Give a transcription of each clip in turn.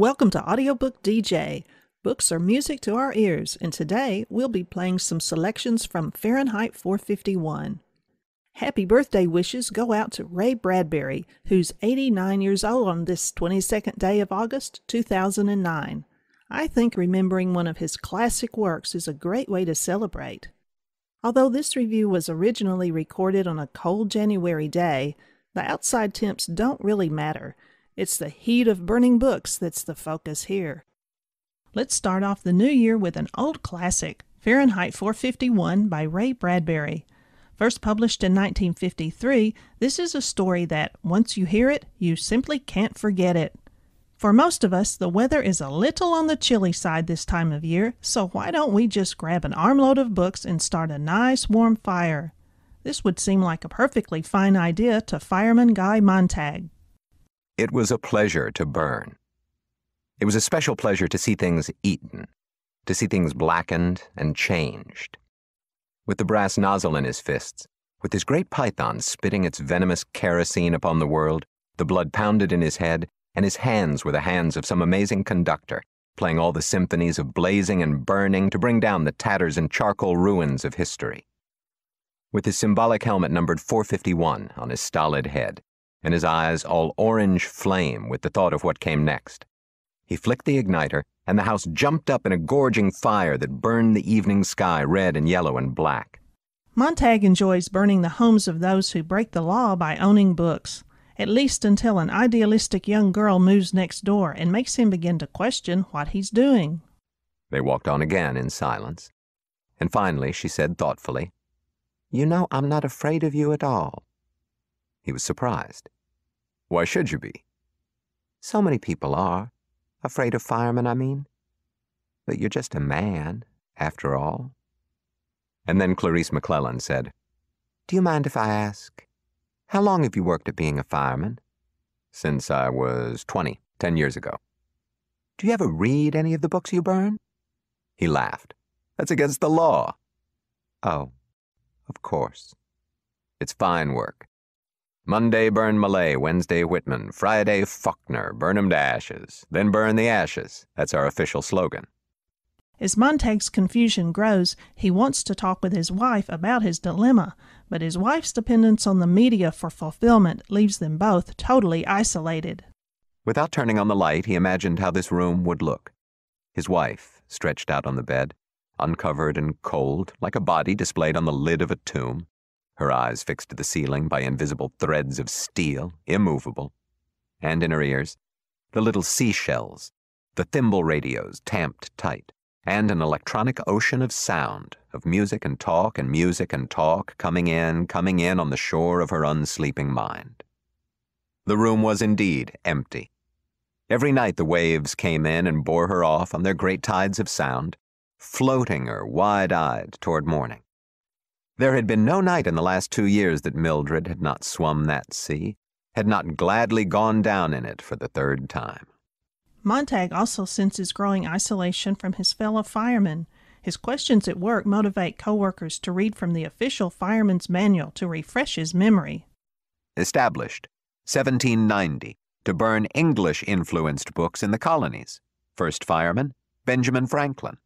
Welcome to Audiobook DJ. Books are music to our ears, and today we'll be playing some selections from Fahrenheit 451. Happy birthday wishes go out to Ray Bradbury, who's 89 years old on this 22nd day of August, 2009. I think remembering one of his classic works is a great way to celebrate. Although this review was originally recorded on a cold January day, the outside temps don't really matter. It's the heat of burning books that's the focus here. Let's start off the new year with an old classic, Fahrenheit 451 by Ray Bradbury. First published in 1953, this is a story that, once you hear it, you simply can't forget it. For most of us, the weather is a little on the chilly side this time of year, so why don't we just grab an armload of books and start a nice warm fire? This would seem like a perfectly fine idea to Fireman Guy Montag. It was a pleasure to burn. It was a special pleasure to see things eaten, to see things blackened and changed. With the brass nozzle in his fists, with his great python spitting its venomous kerosene upon the world, the blood pounded in his head, and his hands were the hands of some amazing conductor, playing all the symphonies of blazing and burning to bring down the tatters and charcoal ruins of history. With his symbolic helmet numbered 451 on his stolid head, and his eyes all orange flame with the thought of what came next, he flicked the igniter, and the house jumped up in a gorging fire that burned the evening sky red and yellow and black. Montag enjoys burning the homes of those who break the law by owning books, at least until an idealistic young girl moves next door and makes him begin to question what he's doing. They walked on again in silence, and finally she said thoughtfully, "You know, I'm not afraid of you at all." He was surprised. "Why should you be?" "So many people are. Afraid of firemen, I mean. But you're just a man, after all." And then Clarice McClellan said, "Do you mind if I ask, how long have you worked at being a fireman?" "Since I was 20, 10 years ago." "Do you ever read any of the books you burn?" He laughed. "That's against the law." "Oh, of course." "It's fine work. Monday burn Millay, Wednesday Whitman, Friday Faulkner, burn 'em to ashes, then burn the ashes. That's our official slogan." As Montag's confusion grows, he wants to talk with his wife about his dilemma, but his wife's dependence on the media for fulfillment leaves them both totally isolated. Without turning on the light, he imagined how this room would look. His wife, stretched out on the bed, uncovered and cold, like a body displayed on the lid of a tomb, her eyes fixed to the ceiling by invisible threads of steel, immovable, and in her ears, the little seashells, the thimble radios tamped tight, and an electronic ocean of sound, of music and talk and music and talk coming in on the shore of her unsleeping mind. The room was indeed empty. Every night the waves came in and bore her off on their great tides of sound, floating her wide-eyed toward morning. There had been no night in the last 2 years that Mildred had not swum that sea, had not gladly gone down in it for the third time. Montag also senses growing isolation from his fellow firemen. His questions at work motivate coworkers to read from the official fireman's manual to refresh his memory. Established, 1790, to burn English-influenced books in the colonies. First fireman, Benjamin Franklin.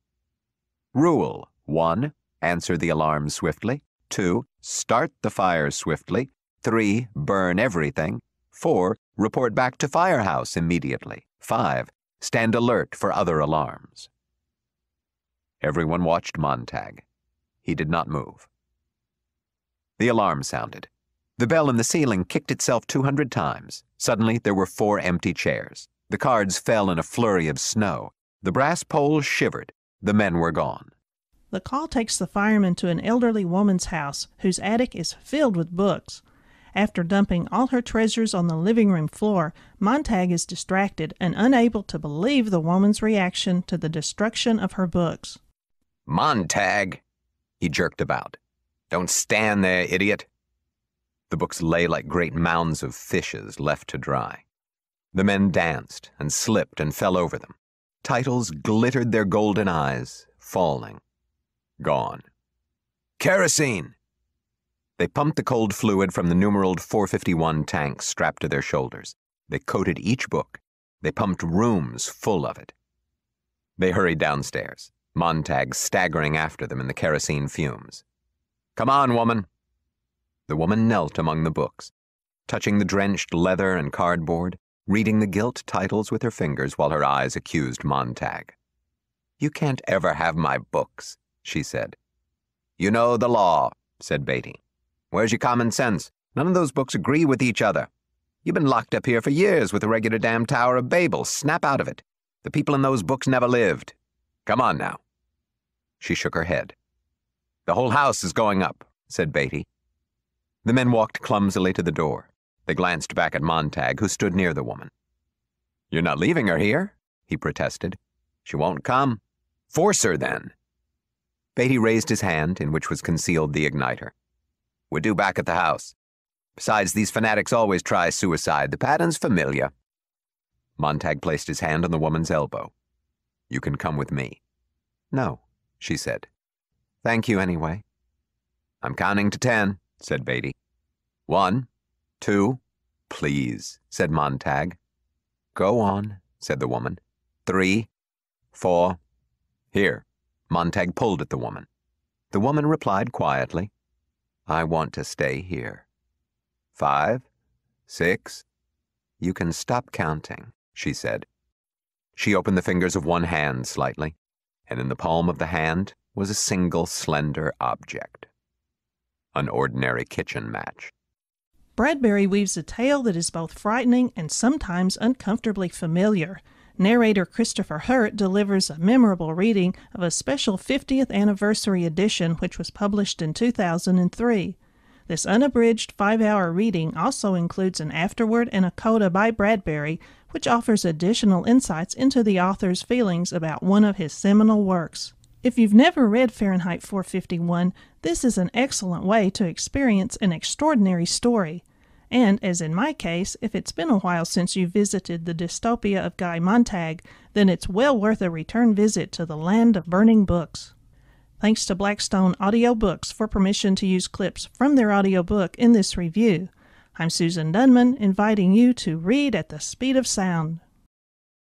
Rule 1. Answer the alarm swiftly. 2. Start the fire swiftly. 3. Burn everything. 4. Report back to firehouse immediately. 5. Stand alert for other alarms. Everyone watched Montag. He did not move. The alarm sounded. The bell in the ceiling kicked itself 200 times. Suddenly there were 4 empty chairs. The cards fell in a flurry of snow. The brass poles shivered. The men were gone. The call takes the firemen to an elderly woman's house whose attic is filled with books. After dumping all her treasures on the living room floor, Montag is distracted and unable to believe the woman's reaction to the destruction of her books. "Montag!" He jerked about. "Don't stand there, idiot." The books lay like great mounds of fishes left to dry. The men danced and slipped and fell over them. Titles glittered their golden eyes, falling. Gone. "Kerosene!" They pumped the cold fluid from the numeraled 451 tanks strapped to their shoulders. They coated each book. They pumped rooms full of it. They hurried downstairs, Montag staggering after them in the kerosene fumes. "Come on, woman." The woman knelt among the books, touching the drenched leather and cardboard, reading the gilt titles with her fingers while her eyes accused Montag. "You can't ever have my books," she said. "You know the law," said Beatty. "Where's your common sense? None of those books agree with each other. You've been locked up here for years with a regular damn Tower of Babel. Snap out of it. The people in those books never lived. Come on now." She shook her head. "The whole house is going up," said Beatty. The men walked clumsily to the door. They glanced back at Montag, who stood near the woman. "You're not leaving her here?" he protested. "She won't come. Force her, then." Beatty raised his hand, in which was concealed the igniter. "We're due back at the house. Besides, these fanatics always try suicide. The pattern's familiar." Montag placed his hand on the woman's elbow. "You can come with me." "No," she said. "Thank you anyway." "I'm counting to 10, said Beatty. 1, 2, please, said Montag. "Go on," said the woman. 3, 4, here. Montag pulled at the woman. The woman replied quietly, "I want to stay here." 5, 6, "You can stop counting," she said. She opened the fingers of one hand slightly, and in the palm of the hand was a single slender object. An ordinary kitchen match. Bradbury weaves a tale that is both frightening and sometimes uncomfortably familiar. Narrator Christopher Hurt delivers a memorable reading of a special 50th anniversary edition which was published in 2003. This unabridged 5-hour reading also includes an afterword and a coda by Bradbury, which offers additional insights into the author's feelings about one of his seminal works. If you've never read Fahrenheit 451, this is an excellent way to experience an extraordinary story. And, as in my case, if it's been a while since you visited the dystopia of Guy Montag, then it's well worth a return visit to the land of burning books. Thanks to Blackstone Audiobooks for permission to use clips from their audiobook in this review. I'm Susan Dunman, inviting you to read at the speed of sound.